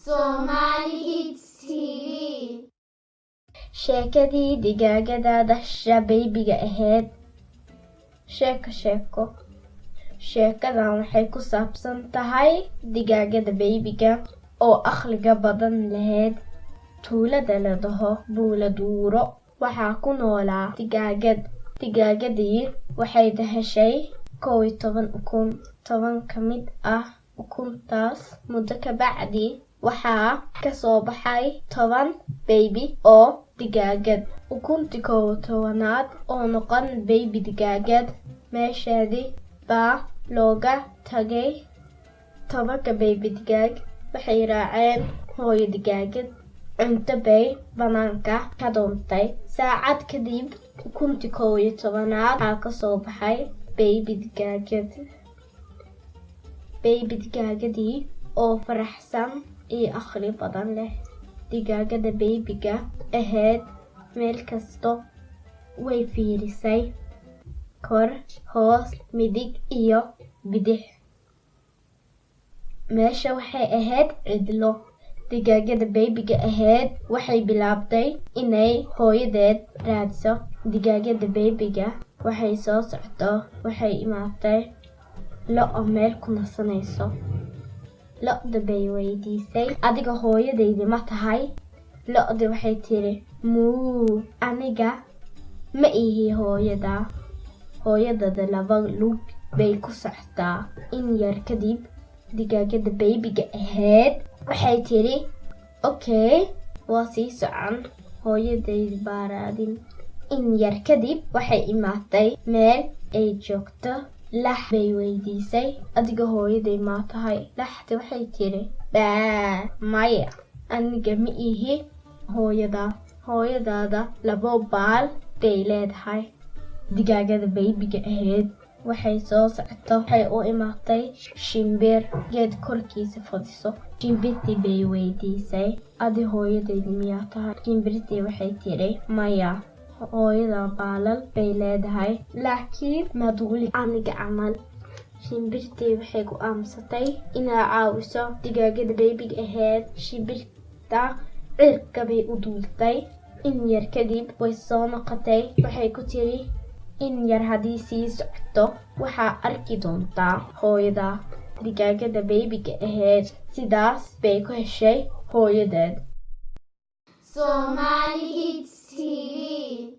Somali Kids TV. Sheekadii digaagada dhasha baybiga ahayd. Sheeko. Sheekadan waxay ku saabsan tahay digaagada baybiga oo aqliga badan lahayd. Tuulada la dhaho Buuladuuro waxaa ku noolaa digaagad. Digaagadii waxay dhashay 11 ukun. 10 ka mid ah ukuntaas muddo ka bacdi waxaa ka soo baxay 10 baby oo digaagad. Ukuntii 11aad oo noqon baby digaagad meeshaadii baa looga tagay. 10ka baby digaag waxay raaceen hooyo digaagad. Cunto bay banaanka ka doontay. Saacad kadib ukuntii 11aad waxaa ka soo baxay baby digaagad. Baby digaagadii oo faraxsan iyo aqli badan leh. Digaagada baybiga ahayd meel kasto way fiirisay. Kor, hoos, midig iyo bidix. Meesha waxay ahayd cidlo. Digaagada baybiga ahayd waxay bilaabtay inay hooyadeed raadso. Digaagada baybiga waxay soo socdo. Waxay imaatay lo' oo meel ku nasanayso. Lo'da bay weydiisay, adiga hooyadaydi ma tahay? Lo'da waxay tiri, muu, aniga ma ihi hooyada. Hooyadada laba lug bay ku socotaa. In yar kadib digaagada baybiga ahayd waxay tiri, okay, waa sii socon. Hooyadaydi baa raadin. In yar kadib waxay imaatay meel ay joogto. Lax bay weydiisay, adiga hooyaday ma tahay? Laxda waxay tiri, baa, maya, aniga ma ihi hooyada. Hooyadaada labo baal bay leedahay. Digaagada baybiga ahayd waxay soo socoto. Waxay u imaatay shimbir geed korkiisa fadhiso. Shimbirtii bay weydiisay, adi hooyadaydi miyaa tahay? Shimbirtii waxay tiri, maya, hooyada baalal bay leedahay, laakiin ma duuli aniga camal. Shimbirtii waxay ku aamusatay inay caawiso digaagada baybiga ahayd. Shimbirta cirka bay u duultay. In yar kadib way soo noqotay. Waxay ku tiri, in yar haddii sii socoto waxaa arki doontaa hooyada. Digaagada baybiga ahayd sidaas bay ku heshay hooyadeed. Somali Kids TV.